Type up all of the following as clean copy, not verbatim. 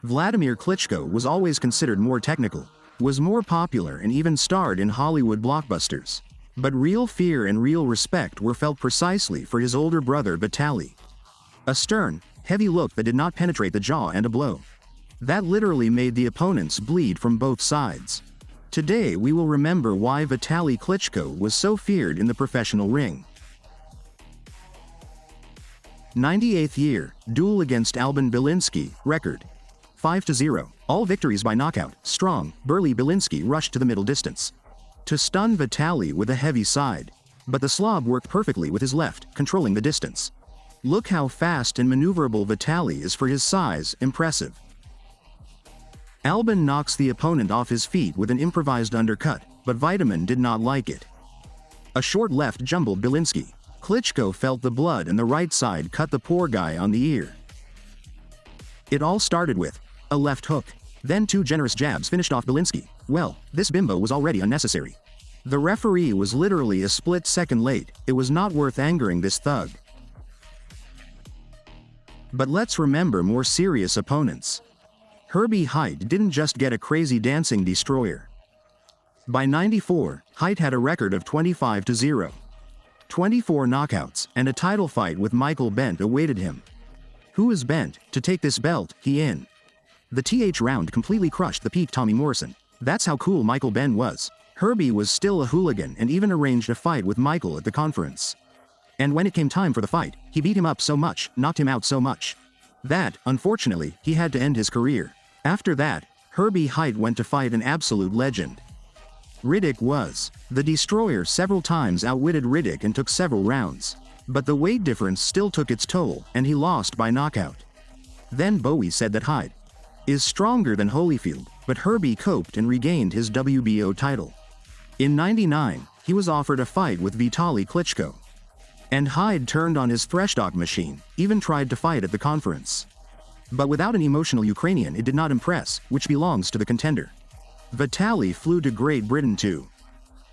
Vladimir Klitschko was always considered more technical, was more popular and even starred in Hollywood blockbusters. But real fear and real respect were felt precisely for his older brother Vitaly. A stern, heavy look that did not penetrate the jaw and a blow that literally made the opponents bleed from both sides. Today we will remember why Vitali Klitschko was so feared in the professional ring. 98th year, duel against Albin Belinsky, record 5-0. All victories by knockout. Strong, burly Belinsky rushed to the middle distance to stun Vitaly with a heavy side. But the Slav worked perfectly with his left, controlling the distance. Look how fast and maneuverable Vitaly is for his size, impressive. Albin knocks the opponent off his feet with an improvised undercut, but Vitamin did not like it. A short left jumbled Belinsky. Klitschko felt the blood and the right side cut the poor guy on the ear. It all started with a left hook. Then 2 generous jabs finished off Belinsky. Well, this bimbo was already unnecessary. The referee was literally a split second late. It was not worth angering this thug. But let's remember more serious opponents. Herbie Haidt didn't just get a crazy dancing destroyer. By 94, Haidt had a record of 25-0. 24 knockouts, and a title fight with Michael Bent awaited him. Who is Bent? To take this belt, he in. The TH round completely crushed the peak Tommy Morrison. That's how cool Michael Bent was. Herbie was still a hooligan and even arranged a fight with Michael at the conference. And when it came time for the fight, he beat him up so much, knocked him out so much, that, unfortunately, he had to end his career. After that, Herbie Haidt went to fight an absolute legend. Riddick was. The destroyer several times outwitted Riddick and took several rounds. But the weight difference still took its toll, and he lost by knockout. Then Bowie said that Haidt is stronger than Holyfield, but Herbie coped and regained his WBO title. In 99, he was offered a fight with Vitali Klitschko. And Haidt turned on his Threshdog machine, even tried to fight at the conference. But without an emotional Ukrainian it did not impress, which belongs to the contender. Vitaly flew to Great Britain too,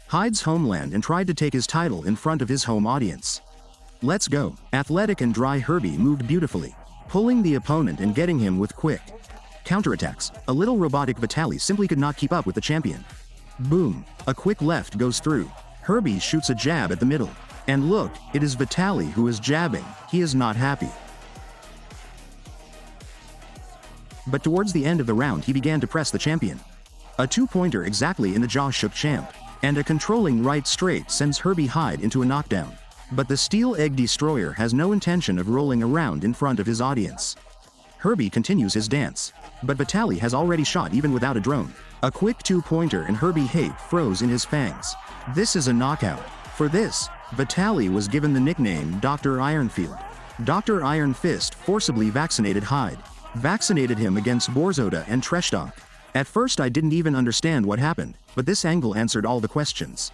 Haidt's homeland, and tried to take his title in front of his home audience. Let's go. Athletic and dry Herbie moved beautifully, pulling the opponent and getting him with quick counterattacks. A little robotic Vitaly simply could not keep up with the champion. Boom. A quick left goes through. Herbie shoots a jab at the middle. And look, it is Vitaly who is jabbing. He is not happy. But towards the end of the round he began to press the champion. A 2-pointer exactly in the jaw shook champ. And a controlling right straight sends Herbie Haidt into a knockdown. But the Steel Egg Destroyer has no intention of rolling around in front of his audience. Herbie continues his dance. But Vitaly has already shot even without a drone. A quick 2-pointer and Herbie Haidt froze in his fangs. This is a knockout. For this, Vitaly was given the nickname Dr. Ironfield. Dr. Iron Fist forcibly vaccinated Haidt. Vaccinated him against Borzota and Treshtok. At first I didn't even understand what happened, but this angle answered all the questions.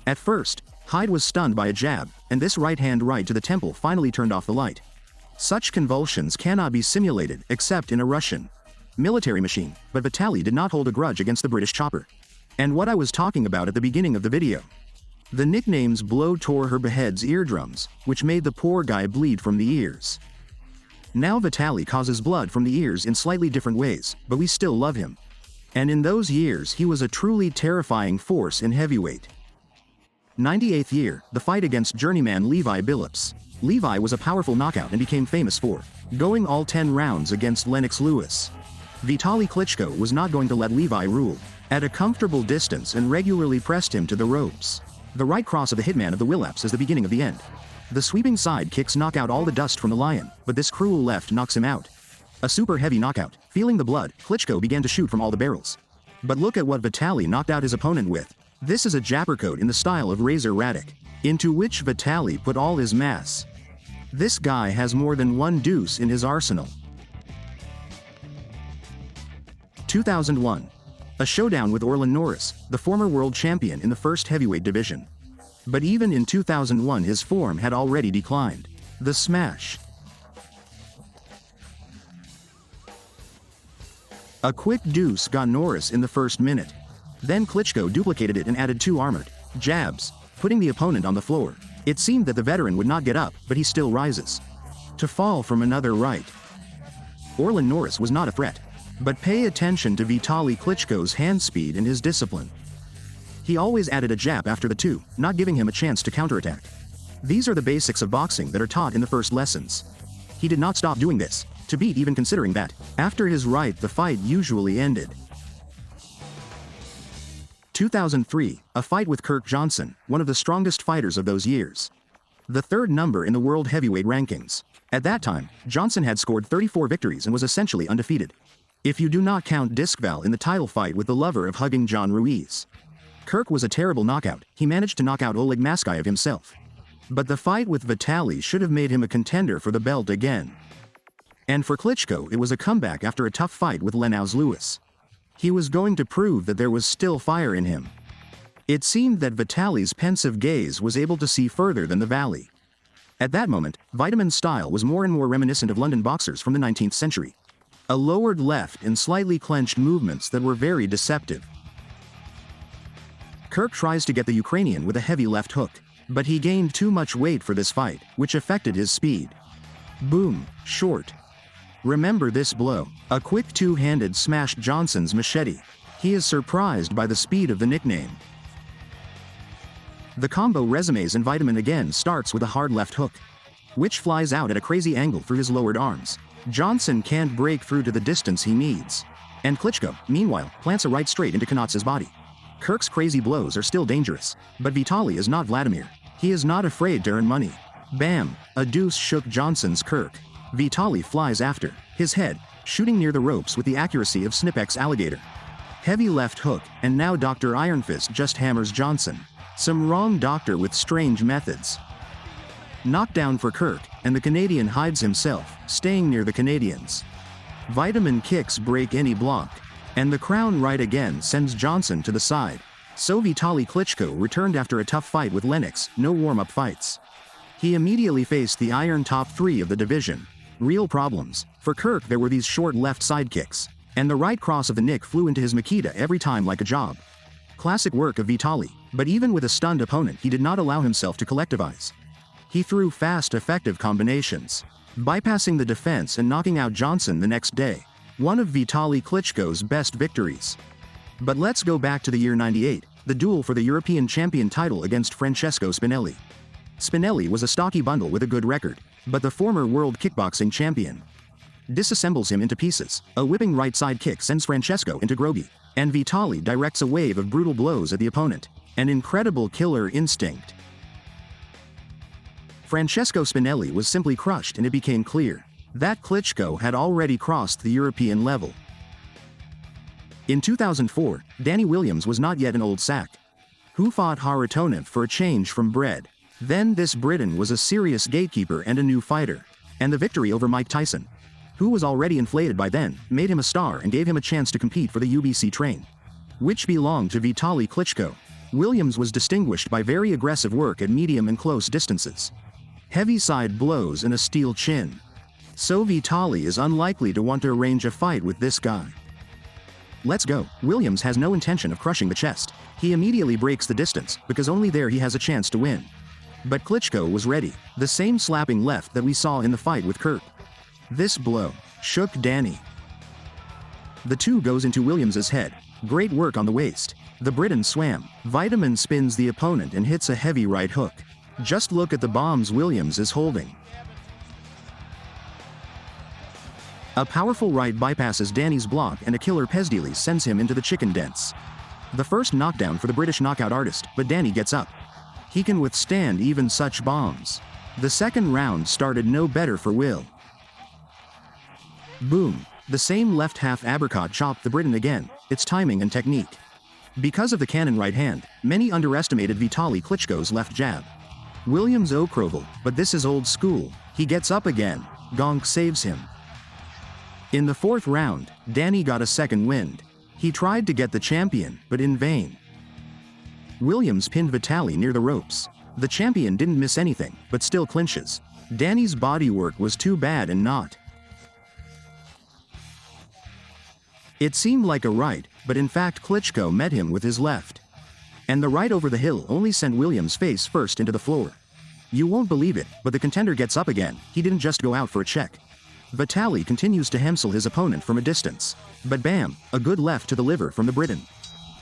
At first, Haidt was stunned by a jab, and this right-hand right to the temple finally turned off the light. Such convulsions cannot be simulated except in a Russian military machine, but Vitaly did not hold a grudge against the British chopper. And what I was talking about at the beginning of the video. The nickname's blow tore Herbie's eardrums, which made the poor guy bleed from the ears. Now Vitaly causes blood from the ears in slightly different ways, but we still love him. And in those years he was a truly terrifying force in heavyweight. 98th year, the fight against journeyman Levi Billups. Levi was a powerful knockout and became famous for going all 10 rounds against Lennox Lewis. Vitali Klitschko was not going to let Levi rule at a comfortable distance and regularly pressed him to the ropes. The right cross of the hitman of the Willops is the beginning of the end. The sweeping side kicks knock out all the dust from the lion, but this cruel left knocks him out. A super heavy knockout. Feeling the blood, Klitschko began to shoot from all the barrels. But look at what Vitaly knocked out his opponent with. This is a jabbercoat in the style of Razor Radic, into which Vitaly put all his mass. This guy has more than one deuce in his arsenal. 2001. A showdown with Orlin Norris, the former world champion in the first heavyweight division. But even in 2001 his form had already declined. The smash. A quick deuce got Norris in the first minute. Then Klitschko duplicated it and added 2 armored jabs, putting the opponent on the floor. It seemed that the veteran would not get up, but he still rises to fall from another right. Orlin Norris was not a threat. But pay attention to Vitali Klitschko's hand speed and his discipline. He always added a jab after the two, not giving him a chance to counterattack. These are the basics of boxing that are taught in the first lessons. He did not stop doing this, to beat even considering that, after his right the fight usually ended. 2003, a fight with Kirk Johnson, one of the strongest fighters of those years. The third number in the world heavyweight rankings. At that time, Johnson had scored 34 victories and was essentially undefeated. If you do not count Discval in the title fight with the lover of hugging John Ruiz. Kirk was a terrible knockout. He managed to knock out Oleg Maskayev himself. But the fight with Vitaly should have made him a contender for the belt again. And for Klitschko, it was a comeback after a tough fight with Lennox. He was going to prove that there was still fire in him. It seemed that Vitaly's pensive gaze was able to see further than the valley. At that moment, Vitamin's style was more and more reminiscent of London boxers from the 19th century. A lowered left and slightly clenched movements that were very deceptive. Kirk tries to get the Ukrainian with a heavy left hook, but he gained too much weight for this fight, which affected his speed. Boom, short. Remember this blow. A quick two-handed smashed Johnson's machete. He is surprised by the speed of the nickname. The combo resumes and Vitamin again starts with a hard left hook, which flies out at a crazy angle through his lowered arms. Johnson can't break through to the distance he needs. And Klitschko, meanwhile, plants a right straight into Knotz's body. Kirk's crazy blows are still dangerous, but Vitali is not Vladimir. He is not afraid to earn money. Bam! A deuce shook Johnson's Kirk. Vitali flies after, his head, shooting near the ropes with the accuracy of Snipek's alligator. Heavy left hook, and now Dr. Ironfist just hammers Johnson. Some wrong doctor with strange methods. Knockdown for Kirk, and the Canadian hides himself, staying near the Canadians. Vitamin kicks break any block, and the crown right again sends Johnson to the side. So Vitali Klitschko returned after a tough fight with Lennox, no warm-up fights. He immediately faced the iron top 3 of the division. Real problems. For Kirk there were these short left side kicks, and the right cross of the Nick flew into his Makita every time like a job. Classic work of Vitali, but even with a stunned opponent he did not allow himself to collectivize. He threw fast, effective combinations, bypassing the defense and knocking out Johnson the next day. One of Vitali Klitschko's best victories. But let's go back to the year 98, the duel for the European champion title against Francesco Spinelli. Spinelli was a stocky bundle with a good record, but the former world kickboxing champion disassembles him into pieces. A whipping right side kick sends Francesco into groggy, and Vitali directs a wave of brutal blows at the opponent. An incredible killer instinct. Francesco Spinelli was simply crushed, and it became clear that Klitschko had already crossed the European level. In 2004, Danny Williams was not yet an old sack, who fought Haritonev for a change from bread. Then this Briton was a serious gatekeeper and a new fighter, and the victory over Mike Tyson, who was already inflated by then, made him a star and gave him a chance to compete for the UBC train, which belonged to Vitali Klitschko. Williams was distinguished by very aggressive work at medium and close distances, heavy side blows and a steel chin. So Vitali is unlikely to want to arrange a fight with this guy. Let's go. Williams has no intention of crushing the chest. He immediately breaks the distance, because only there he has a chance to win. But Klitschko was ready, the same slapping left that we saw in the fight with Kirk. This blow shook Danny. The two goes into Williams's head. Great work on the waist. The Briton swam. Vitamin spins the opponent and hits a heavy right hook. Just look at the bombs Williams is holding. A powerful right bypasses Danny's block and a killer Pesdili sends him into the chicken dents. The first knockdown for the British knockout artist, but Danny gets up. He can withstand even such bombs. The second round started no better for Will. Boom. The same left half uppercut chopped the Briton again, its timing and technique. Because of the cannon right hand, many underestimated Vitali Klitschko's left jab. Williams Okroval, but this is old school. He gets up again. Gonk saves him. In the fourth round, Danny got a second wind. He tried to get the champion, but in vain. Williams pinned Vitali near the ropes. The champion didn't miss anything, but still clinches. Danny's bodywork was too bad and not. It seemed like a right, but in fact Klitschko met him with his left. And the right over the hill only sent Williams face first into the floor. You won't believe it, but the contender gets up again. He didn't just go out for a check. Vitaly continues to hemsel his opponent from a distance. But bam, a good left to the liver from the Briton.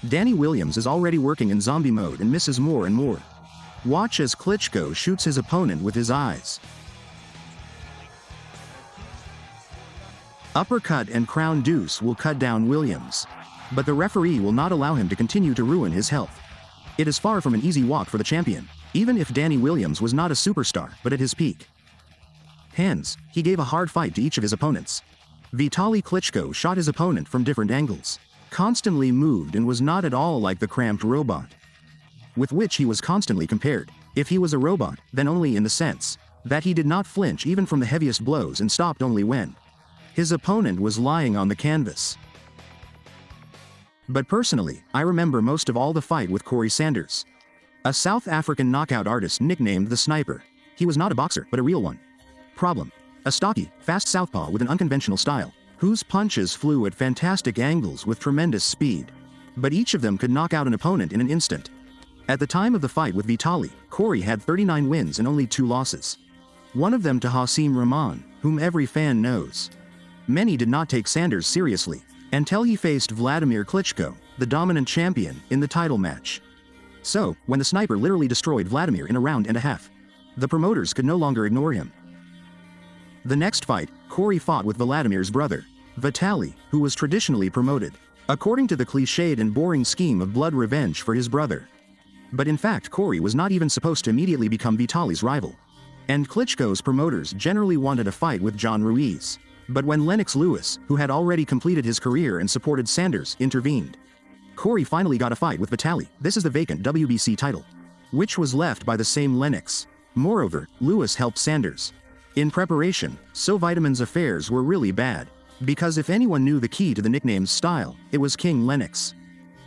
Danny Williams is already working in zombie mode and misses more and more. Watch as Klitschko shoots his opponent with his eyes. Uppercut and crown deuce will cut down Williams. But the referee will not allow him to continue to ruin his health. It is far from an easy walk for the champion, even if Danny Williams was not a superstar but at his peak. Hands, he gave a hard fight to each of his opponents. Vitali Klitschko shot his opponent from different angles, constantly moved and was not at all like the cramped robot with which he was constantly compared. If he was a robot, then only in the sense that he did not flinch even from the heaviest blows and stopped only when his opponent was lying on the canvas. But personally, I remember most of all the fight with Corey Sanders, a South African knockout artist nicknamed the Sniper. He was not a boxer, but a real one. Problem: a stocky, fast southpaw with an unconventional style, whose punches flew at fantastic angles with tremendous speed. But each of them could knock out an opponent in an instant. At the time of the fight with Vitaly, Corey had 39 wins and only 2 losses. One of them to Hasim Rahman, whom every fan knows. Many did not take Sanders seriously, until he faced Vladimir Klitschko, the dominant champion, in the title match. So, when the Sniper literally destroyed Vladimir in a round and a half, the promoters could no longer ignore him. The next fight, Corey fought with Vladimir's brother, Vitaly, who was traditionally promoted, according to the cliched and boring scheme of blood revenge for his brother. But in fact, Corey was not even supposed to immediately become Vitaly's rival. And Klitschko's promoters generally wanted a fight with John Ruiz. But when Lennox Lewis, who had already completed his career and supported Sanders, intervened, Corey finally got a fight with Vitaly. This is the vacant WBC title, which was left by the same Lennox. Moreover, Lewis helped Sanders in preparation, so Vitamin's affairs were really bad. Because if anyone knew the key to the nickname's style, it was King Lennox.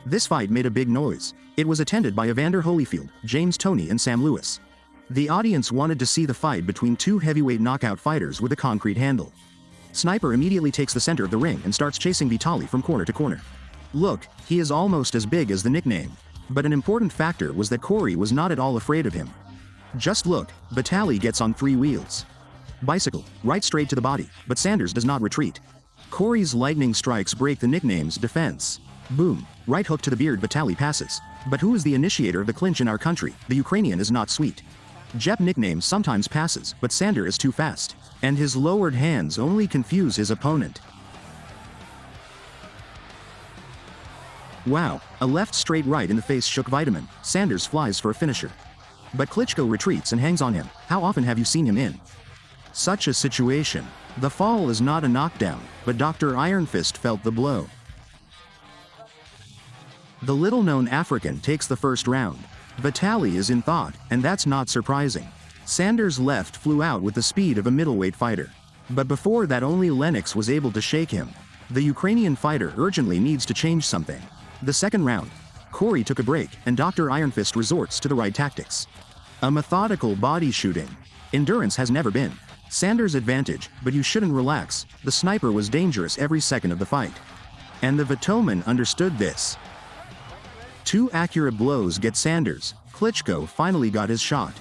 This fight made a big noise. It was attended by Evander Holyfield, James Toney and Sam Lewis. The audience wanted to see the fight between 2 heavyweight knockout fighters with a concrete handle. Sniper immediately takes the center of the ring and starts chasing Vitaly from corner to corner. Look, he is almost as big as the nickname. But an important factor was that Corey was not at all afraid of him. Just look, Vitaly gets on 3 wheels. Bicycle, right straight to the body, but Sanders does not retreat. Corey's lightning strikes break the nickname's defense. Boom, right hook to the beard. Vitaly passes. But who is the initiator of the clinch in our country? The Ukrainian is not sweet. Jep nickname sometimes passes, but Sander is too fast, and his lowered hands only confuse his opponent. Wow, a left straight right in the face shook Vitamin. Sanders flies for a finisher. But Klitschko retreats and hangs on him. How often have you seen him in such a situation? The fall is not a knockdown, but Dr. Iron Fist felt the blow. The little-known African takes the first round. Vitaly is in thought, and that's not surprising. Sanders' left flew out with the speed of a middleweight fighter. But before that, only Lennox was able to shake him. The Ukrainian fighter urgently needs to change something. The second round, Corey took a break, and Dr. Iron Fist resorts to the right tactics. A methodical body shooting. Endurance has never been Sanders' advantage, but you shouldn't relax. The Sniper was dangerous every second of the fight. And the Vitoman understood this. 2 accurate blows get Sanders. Klitschko finally got his shot.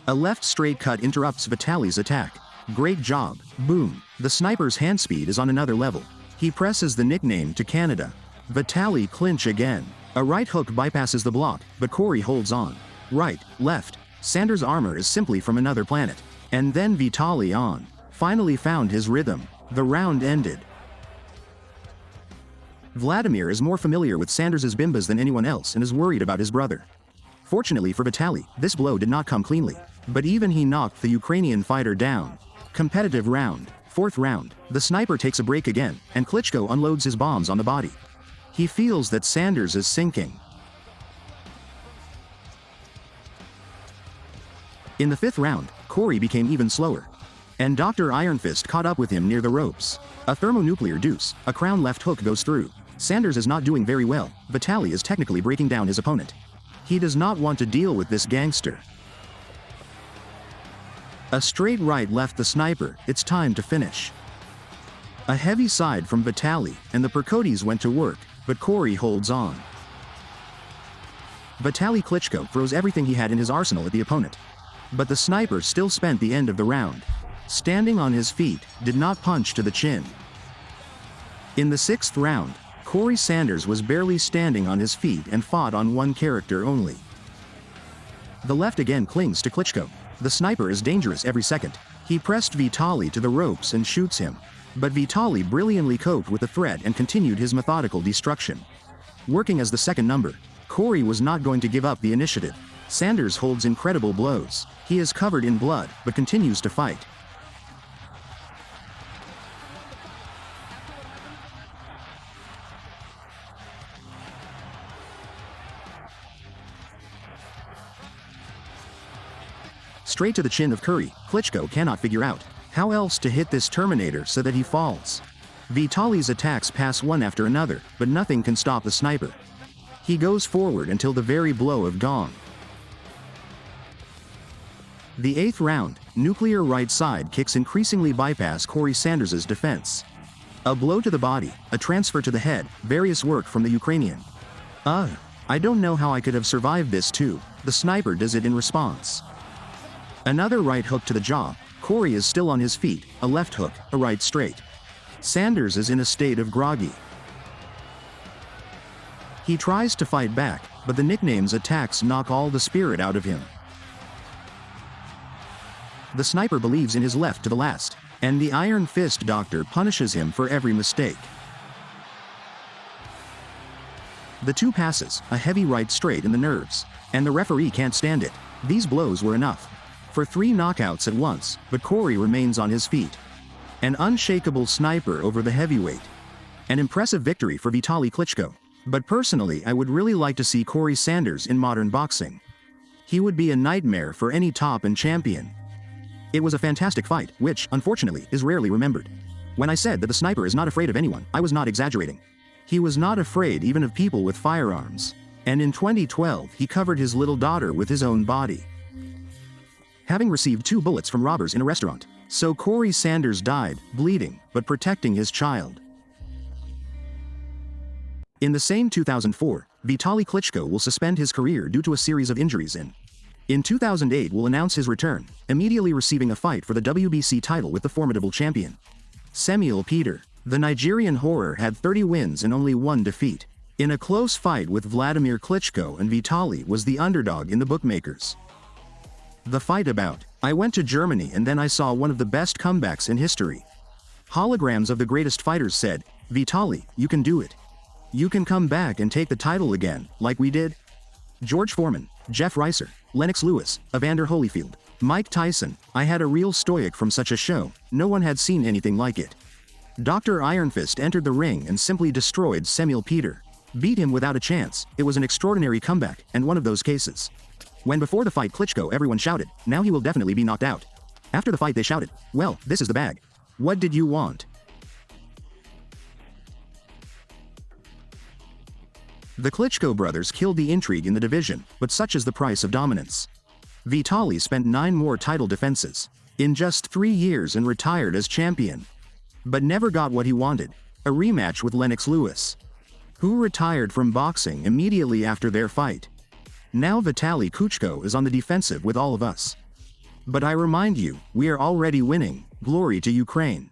A left straight cut interrupts Vitaly's attack. Great job. Boom. The Sniper's hand speed is on another level. He presses the nickname to Canada. Vitaly clinch again. A right hook bypasses the block, but Corey holds on. Right, left. Sanders' armor is simply from another planet. And then Vitali finally found his rhythm. The round ended. Vladimir is more familiar with Sanders' bimbas than anyone else and is worried about his brother. Fortunately for Vitaly, this blow did not come cleanly. But even he knocked the Ukrainian fighter down. Competitive round. 4th round. The Sniper takes a break again, and Klitschko unloads his bombs on the body. He feels that Sanders is sinking. In the 5th round, Corey became even slower. And Dr. Iron Fist caught up with him near the ropes. A thermonuclear deuce, a crown left hook goes through. Sanders is not doing very well. Vitaly is technically breaking down his opponent. He does not want to deal with this gangster. A straight right left the Sniper. It's time to finish. A heavy side from Vitaly, and the Percotes went to work, but Corey holds on. Vitali Klitschko throws everything he had in his arsenal at the opponent. But the Sniper still spent the end of the round. standing on his feet, did not punch to the chin. In the 6th round, Corey Sanders was barely standing on his feet and fought on one character only. The left again clings to Klitschko. The sniper is dangerous every second. He pressed Vitali to the ropes and shoots him. But Vitali brilliantly coped with the threat and continued his methodical destruction. Working as the second number, Corey was not going to give up the initiative. Sanders holds incredible blows. He is covered in blood, but continues to fight. Straight to the chin of Curry, Klitschko cannot figure out how else to hit this Terminator so that he falls. Vitali's attacks pass one after another, but nothing can stop the sniper. He goes forward until the very blow of gong. The 8th round, nuclear right side kicks increasingly bypass Corey Sanders' defense. A blow to the body, a transfer to the head, various work from the Ukrainian. I don't know how I could have survived this too. The sniper does it in response. Another right hook to the jaw. Corey is still on his feet, a left hook, a right straight. Sanders is in a state of groggy. He tries to fight back, but the nickname's attacks knock all the spirit out of him. The sniper believes in his left to the last, and the Iron Fist doctor punishes him for every mistake. The 2 passes, a heavy right straight in the nerves, and the referee can't stand it. These blows were enough for 3 knockouts at once, but Corey remains on his feet. An unshakable sniper over the heavyweight. An impressive victory for Vitali Klitschko. But personally, I would really like to see Corey Sanders in modern boxing. He would be a nightmare for any top-end champion. It was a fantastic fight, which, unfortunately, is rarely remembered. When I said that the sniper is not afraid of anyone, I was not exaggerating. He was not afraid even of people with firearms. And in 2012, he covered his little daughter with his own body, having received 2 bullets from robbers in a restaurant. So Corey Sanders died, bleeding, but protecting his child. In the same 2004, Vitali Klitschko will suspend his career due to a series of injuries in 2008 will announce his return, immediately receiving a fight for the WBC title with the formidable champion, Semil Peter. The Nigerian horror had 30 wins and only 1 defeat. In a close fight with Vladimir Klitschko, and Vitali was the underdog in the bookmakers. The fight about, I went to Germany and then I saw one of the best comebacks in history. Holograms of the greatest fighters said, Vitali, you can do it. You can come back and take the title again, like we did. George Foreman, Jeff Reiser, Lennox Lewis, Evander Holyfield, Mike Tyson. I had a real stoic from such a show. No one had seen anything like it. Dr. Iron Fist entered the ring and simply destroyed Semil Peter. Beat him without a chance. It was an extraordinary comeback, and one of those cases. When before the fight Klitschko everyone shouted, now he will definitely be knocked out. After the fight they shouted, well, this is the bag. What did you want? The Klitschko brothers killed the intrigue in the division, but such is the price of dominance. Vitali spent 9 more title defenses in just 3 years and retired as champion. But never got what he wanted, a rematch with Lennox Lewis, who retired from boxing immediately after their fight. Now Vitali Klitschko is on the defensive with all of us. But I remind you, we are already winning. Glory to Ukraine.